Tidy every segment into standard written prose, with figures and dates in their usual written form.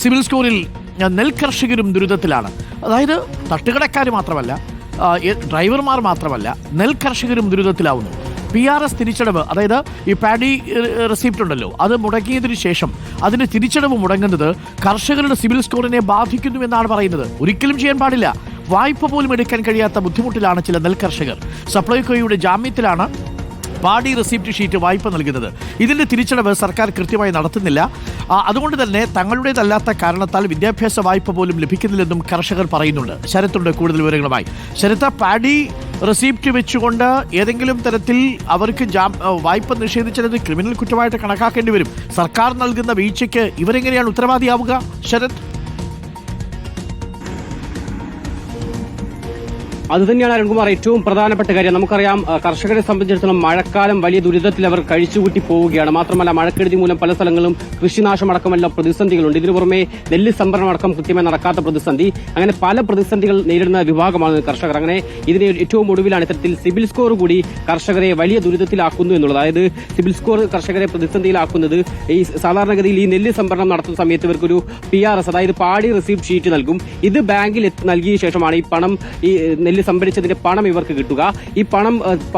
Civil സ്കോറിൽ നെൽകർഷകരും ദുരിതത്തിലാണ്. അതായത് തട്ടുകടക്കാർ മാത്രമല്ല, ഡ്രൈവർമാർ മാത്രമല്ല, നെൽകർഷകരും ദുരിതത്തിലാവുന്നു. PRS തിരിച്ചടവ്, അതായത് ഈ പാഡി റെസിപ്റ്റ് ഉണ്ടല്ലോ, അത് മുടങ്ങിയതിനു ശേഷം അതിന് തിരിച്ചടവ് മുടങ്ങുന്നത് കർഷകരുടെ സിവിൽ സ്കോറിനെ ബാധിക്കുന്നുവെന്നാണ് പറയുന്നത്. ഒരിക്കലും ചെയ്യാൻ പാടില്ല. വായ്പ പോലും എടുക്കാൻ കഴിയാത്ത ബുദ്ധിമുട്ടിലാണ് ചില നെൽകർഷകർ. സപ്ലൈകോയുടെ ജാമ്യത്തിലാണ് പാഡി റെസിപ്റ്റ് ഷീറ്റ് വായ്പ നൽകുന്നത്. ഇതിൻ്റെ തിരിച്ചടവ് സർക്കാർ കൃത്യമായി നടത്തുന്നില്ല. അതുകൊണ്ട് തന്നെ തങ്ങളുടേതല്ലാത്ത കാരണത്താൽ വിദ്യാഭ്യാസ വായ്പ പോലും ലഭിക്കുന്നില്ലെന്നും കർഷകർ പറയുന്നുണ്ട്. ശരത്തുണ്ട് കൂടുതൽ വിവരങ്ങളുമായി. ശരത്ത്, പാഡി റെസിപ്റ്റ് വെച്ചുകൊണ്ട് ഏതെങ്കിലും തരത്തിൽ അവർക്ക് വായ്പ നിഷേധിച്ചത് ക്രിമിനൽ കുറ്റമായിട്ട് കണക്കാക്കേണ്ടി വരും. സർക്കാർ നൽകുന്ന വീഴ്ചയ്ക്ക് ഇവരെങ്ങനെയാണ് ഉത്തരവാദിയാവുക? ശരത്, അതുതന്നെയാണ് അരുൺകുമാർ ഏറ്റവും പ്രധാനപ്പെട്ട കാര്യം. നമുക്കറിയാം, കർഷകരെ സംബന്ധിച്ചിടത്തോളം മഴക്കാലം വലിയ ദുരിതത്തിൽ അവർ കഴിച്ചുകൂട്ടി പോവുകയാണ്. മാത്രമല്ല, മഴക്കെടുതി മൂലം പല സ്ഥലങ്ങളിലും കൃഷിനാശമടക്കമെല്ലാം പ്രതിസന്ധികളുണ്ട്. ഇതിനു പുറമെ നെല്ല് സംഭരണമടക്കം കൃത്യമായി നടക്കാത്ത പ്രതിസന്ധി, അങ്ങനെ പല പ്രതിസന്ധികൾ നേരിടുന്ന വിഭാഗമാണ് കർഷകർ. അങ്ങനെ ഇതിന് ഏറ്റവും ഒടുവിലാണ് ഇത്തരത്തിൽ സിബിൽ സ്കോർ കൂടി കർഷകരെ വലിയ ദുരിതത്തിലാക്കുന്നു എന്നുള്ളത്. അതായത് സിബിൽ സ്കോർ കർഷകരെ പ്രതിസന്ധിയിലാക്കുന്നത് ഈ സാധാരണഗതിയിൽ ഈ നെല്ല് സംഭരണം നടത്തുന്ന സമയത്ത് ഇവർക്കൊരു PRS, അതായത് പാഡി റെസിപ്റ്റ് ഷീറ്റ് നൽകും. ഇത് ബാങ്കിൽ നൽകിയ ശേഷമാണ് ഈ പണം, ഈ നെല്ല് സംഭരിച്ചതിന്റെ പണം ഇവർക്ക് കിട്ടുക. ഈ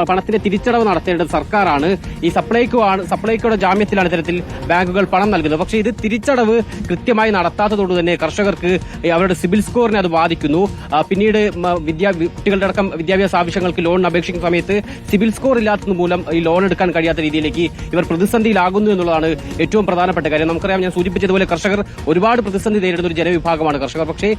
പണത്തിന്റെ തിരിച്ചടവ് നടത്തേണ്ടത് സർക്കാരാണ്. ഈ സപ്ലൈകോയുടെ ജാമ്യത്തിലാണ് ഇത്തരത്തിൽ ബാങ്കുകൾ പണം നൽകുന്നത്. പക്ഷേ ഇത് തിരിച്ചടവ് കൃത്യമായി നടത്താത്തതോട് തന്നെ കർഷകർക്ക് അവരുടെ സിബിൽ സ്കോറിനെ അത് ബാധിക്കുന്നു. പിന്നീട് കുട്ടികളുടെ അടക്കം വിദ്യാഭ്യാസ ആവശ്യങ്ങൾക്ക് ലോൺ അപേക്ഷിക്കുന്ന സമയത്ത് സിബിൽ സ്കോർ ഇല്ലാത്തത് മൂലം ഈ ലോൺ എടുക്കാൻ കഴിയാത്ത രീതിയിലേക്ക് ഇവർ പ്രതിസന്ധിയിലാകുന്നു എന്നുള്ളതാണ് ഏറ്റവും പ്രധാനപ്പെട്ട കാര്യം. നമുക്കറിയാം, ഞാൻ സൂചിപ്പിച്ചതുപോലെ കർഷകർ ഒരുപാട് പ്രതിസന്ധി നേരിടുന്ന ഒരു ജനവിഭാഗമാണ് കർഷകർ. പക്ഷേ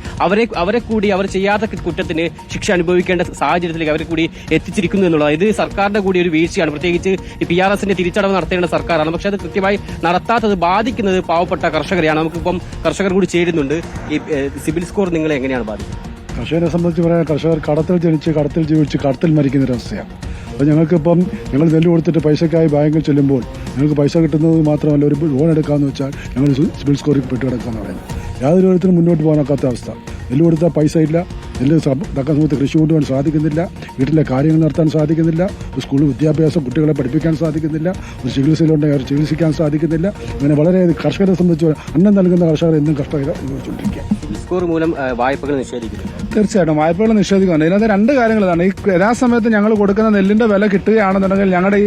അവരെ കൂടി അവർ ചെയ്യാത്ത കുറ്റത്തിന് ശിക്ഷ അനുഭവിക്കേണ്ട സാഹചര്യത്തിലേക്ക് അവരെ കൂടി എത്തിച്ചിരിക്കുന്നു എന്നുള്ളത് ഇത് സർക്കാരിന്റെ കൂടി ഒരു വീഴ്ചയാണ്. പ്രത്യേകിച്ച് ഈ PRSന്റെ തിരിച്ചടവ് നടത്തേണ്ട സർക്കാരാണ്. പക്ഷെ അത് കൃത്യമായി നടത്താത്തത് ബാധിക്കുന്നത് പാവപ്പെട്ട കർഷകരെയാണ്. നമുക്കിപ്പം കർഷകർ കൂടി ചേരുന്നുണ്ട്. ഈ സിബിൽ സ്കോർ നിങ്ങളെ എങ്ങനെയാണ് ബാധിക്കുന്നത്? കർഷകരെ സംബന്ധിച്ച് പറയാൻ, കർഷകർ കടത്തിൽ ജനിച്ച് കടത്തിൽ ജീവിച്ച് കടത്തിൽ മരിക്കുന്നൊരവസ്ഥയാണ്. അപ്പോൾ ഞങ്ങൾക്കിപ്പം ഞങ്ങൾ നെല്ല് കൊടുത്തിട്ട് പൈസക്കായി ബാങ്കിൽ ചെല്ലുമ്പോൾ ഞങ്ങൾക്ക് പൈസ കിട്ടുന്നത് മാത്രമല്ല, ഒരു ലോൺ എടുക്കാമെന്ന് വെച്ചാൽ ഞങ്ങൾ സിബിൽ സ്കോറിൽ പെട്ട് കിടക്കാമെന്ന് പറയുന്നത്. യാതൊരു വിധത്തിലും മുന്നോട്ട് പോകാനൊക്കാത്ത അവസ്ഥ. നെല്ല് കൊടുത്താൽ പൈസ ഇല്ല, നെല്ല് തക്ക സമയത്ത് കൃഷി കൊണ്ടുപോകാൻ സാധിക്കുന്നില്ല, വീട്ടിലെ കാര്യങ്ങൾ നടത്താൻ സാധിക്കുന്നില്ല, ഒരു സ്കൂളിൽ വിദ്യാഭ്യാസം കുട്ടികളെ പഠിപ്പിക്കാൻ സാധിക്കുന്നില്ല, ഒരു ചികിത്സയിലുണ്ടെങ്കിൽ അവർ ചികിത്സിക്കാൻ സാധിക്കുന്നില്ല. അങ്ങനെ വളരെ കർഷകരെ സംബന്ധിച്ച് അന്നം നൽകുന്ന കർഷകർ എന്നും കഷ്ടകരെ അനുഭവിച്ചുകൊണ്ടിരിക്കുക. സ്കോർ മൂലം വായ്പകൾ നിഷേധിക്കുന്നു. തീർച്ചയായിട്ടും വായ്പകൾ നിഷേധിക്കുന്നുണ്ട്. ഇതിനകത്ത് രണ്ട് കാര്യങ്ങളാണ്. ഈ യഥാസമയത്ത് ഞങ്ങൾ കൊടുക്കുന്ന നെല്ലിന്റെ വില കിട്ടുകയാണെന്നുണ്ടെങ്കിൽ ഞങ്ങളുടെ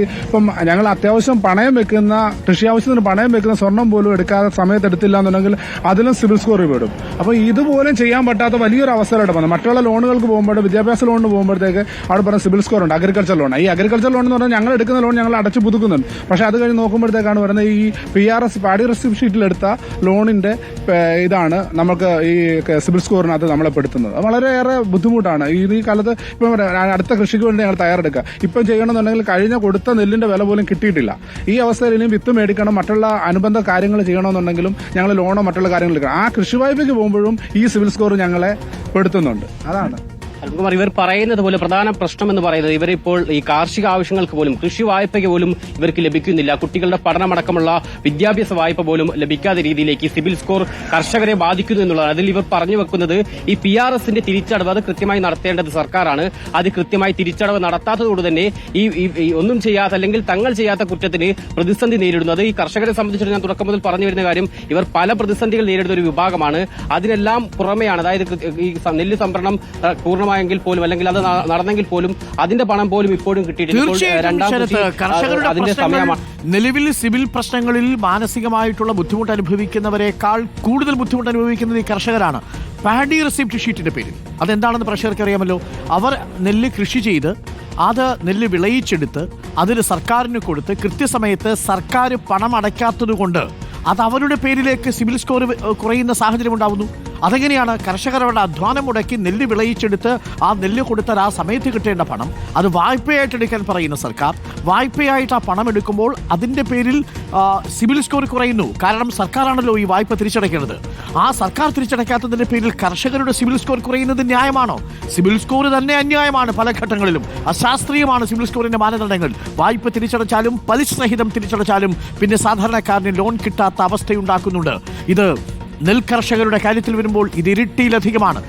ഞങ്ങൾ അത്യാവശ്യം പണയം വെക്കുന്ന, കൃഷി ആവശ്യത്തിന് പണയം വെക്കുന്ന സ്വർണം പോലും എടുക്കാതെ സമയത്ത് എടുത്തില്ല എന്നുണ്ടെങ്കിൽ അതിലും സിബിൽ സ്കോർ വിടും. അപ്പോൾ ഇതുപോലും ചെയ്യാൻ പറ്റാത്ത വലിയൊരു അവസരമായിട്ട് വന്നു. മറ്റുള്ള ലോണുകൾക്ക് പോകുമ്പോൾ, വിദ്യാഭ്യാസ ലോണിന് പോകുമ്പോഴത്തേക്ക് അവിടെ പറഞ്ഞ സിബിൽ സ്കോർ ഉണ്ട്. അഗ്രികൾച്ചർ ലോൺ, ഈ അഗ്രികൾച്ചർ ലോൺ എന്ന് പറഞ്ഞാൽ ഞങ്ങൾ എടുക്കുന്ന ലോൺ ഞങ്ങൾ അടച്ചു പുതുക്കുന്നുണ്ട്. പക്ഷേ അത് കഴിഞ്ഞ് നോക്കുമ്പോഴത്തേക്കാണ് പറയുന്നത് ഈ PRS പാഡി റെസിപ്റ്റ് ഷീറ്റിലെടുത്ത ലോണിന്റെ ഇതാണ് നമുക്ക് ഈ സിബിൽ സ്കോറിനകത്ത് നമ്മളെ പെടുത്തുന്നത്. വളരെയേറെ ബുദ്ധിമുട്ടാണ്. ഈ കാലത്ത് ഇപ്പം അടുത്ത കൃഷിക്ക് വേണ്ടി ഞങ്ങൾ തയ്യാറെടുക്കുക. ഇപ്പം ചെയ്യണമെന്നുണ്ടെങ്കിൽ കഴിഞ്ഞ കൊടുത്ത നെല്ലിന്റെ വില പോലും കിട്ടിയിട്ടില്ല. ഈ അവസ്ഥയിൽ ഇനിയും വിത്ത് മേടിക്കണം, മറ്റുള്ള അനുബന്ധ കാര്യങ്ങൾ ചെയ്യണമെന്നുണ്ടെങ്കിലും ഞങ്ങൾ ലോണോ മറ്റുള്ള കാര്യങ്ങൾ എടുക്കണം. ആ കൃഷി വായ്പയ്ക്ക് പോകുമ്പോഴും ഈ സിബിൽ സ്കോർ ഞങ്ങളെ പെടുത്തുന്നുണ്ട്. അതാണ് അരുൺകുമാർ, ഇവർ പറയുന്നത് പോലെ പ്രധാന പ്രശ്നം എന്ന് പറയുന്നത് ഇവരിപ്പോൾ ഈ കാർഷിക ആവശ്യങ്ങൾക്ക് പോലും കൃഷി വായ്പയ്ക്ക് പോലും ഇവർക്ക് ലഭിക്കുന്നില്ല. കുട്ടികളുടെ പഠനമടക്കമുള്ള വിദ്യാഭ്യാസ വായ്പ പോലും ലഭിക്കാത്ത രീതിയിലേക്ക് സിബിൽ സ്കോർ കർഷകരെ ബാധിക്കുന്നു എന്നുള്ളതാണ്. അതിൽ ഇവർ പറഞ്ഞു വെക്കുന്നത് ഈ PRSന്റെ തിരിച്ചടവ് അത് കൃത്യമായി നടത്തേണ്ടത് സർക്കാരാണ്. അത് കൃത്യമായി തിരിച്ചടവ് നടത്താത്തതോട് തന്നെ ഈ ഒന്നും ചെയ്യാത്ത, അല്ലെങ്കിൽ തങ്ങൾ ചെയ്യാത്ത കുറ്റത്തിന് പ്രതിസന്ധി നേരിടുന്നത് ഈ കർഷകരെ സംബന്ധിച്ചിട്ട് ഞാൻ തുടക്കം മുതൽ പറഞ്ഞു വരുന്ന കാര്യം, ഇവർ പല പ്രതിസന്ധികൾ നേരിടുന്ന ഒരു വിഭാഗമാണ്. അതിനെല്ലാം പുറമെയാണ്, അതായത് ഈ നെല്ല് സംഭരണം പൂർണ്ണമായെങ്കിൽ പോലും, അല്ലെങ്കിൽ അത് നടന്നെങ്കിൽ പോലും അതിന്റെ പണം പോലും ഇപ്പോഴും കിട്ടിയിട്ടില്ല. നിലവിൽ സിവിൽ പ്രശ്നങ്ങളിൽ മാനസികമായിട്ടുള്ള ബുദ്ധിമുട്ട് അനുഭവിക്കുന്നവരെക്കാൾ കൂടുതൽ ബുദ്ധിമുട്ട് അനുഭവിക്കുന്നത് ഈ കർഷകരാണ്. പാഡി റെസിപ്റ്റ് ഷീറ്റിന്റെ പേരിൽ അതെന്താണെന്ന് പ്രേക്ഷകർക്ക് അറിയാമല്ലോ. അവർ നെല്ല് കൃഷി ചെയ്ത് അത് നെല്ല് വിളയിച്ചെടുത്ത് അതിന് സർക്കാരിന് കൊടുത്ത് കൃത്യസമയത്ത് സർക്കാർ പണം അടയ്ക്കാത്തത് കൊണ്ട് അത് അവരുടെ പേരിലേക്ക് സിവിൽ സ്കോർ കുറയുന്ന സാഹചര്യം ഉണ്ടാവുന്നു. അതെങ്ങനെയാണ്? കർഷകർ അവരുടെ അധ്വാനം മുടക്കി നെല്ല് വിളയിച്ചെടുത്ത് ആ നെല്ല് കൊടുത്താൽ ആ സമയത്ത് കിട്ടേണ്ട പണം അത് വായ്പയായിട്ട് എടുക്കാൻ പറയുന്ന സർക്കാർ, വായ്പയായിട്ട് ആ പണം എടുക്കുമ്പോൾ അതിൻ്റെ പേരിൽ സിവിൽ സ്കോർ കുറയുന്നു. കാരണം സർക്കാരാണല്ലോ ഈ വായ്പ തിരിച്ചടയ്ക്കേണ്ടത്. ആ സർക്കാർ തിരിച്ചടയ്ക്കാത്തതിൻ്റെ പേരിൽ കർഷകരുടെ സിവിൽ സ്കോർ കുറയുന്നത് ന്യായമാണോ? സിവിൽ സ്കോർ തന്നെ അന്യായമാണ്. പല ഘട്ടങ്ങളിലും അശാസ്ത്രീയമാണ് സിവിൽ സ്കോറിൻ്റെ മാനദണ്ഡങ്ങൾ. വായ്പ തിരിച്ചടച്ചാലും പലിശ സഹിതം തിരിച്ചടച്ചാലും പിന്നെ സാധാരണക്കാരന് ലോൺ കിട്ടാത്ത അവസ്ഥയുണ്ടാക്കുന്നുണ്ട്. ഇത് നെൽകർഷകരുടെ കാര്യത്തിൽ വരുമ്പോൾ ഇത് ഇരട്ടിയിലധികമാണ്.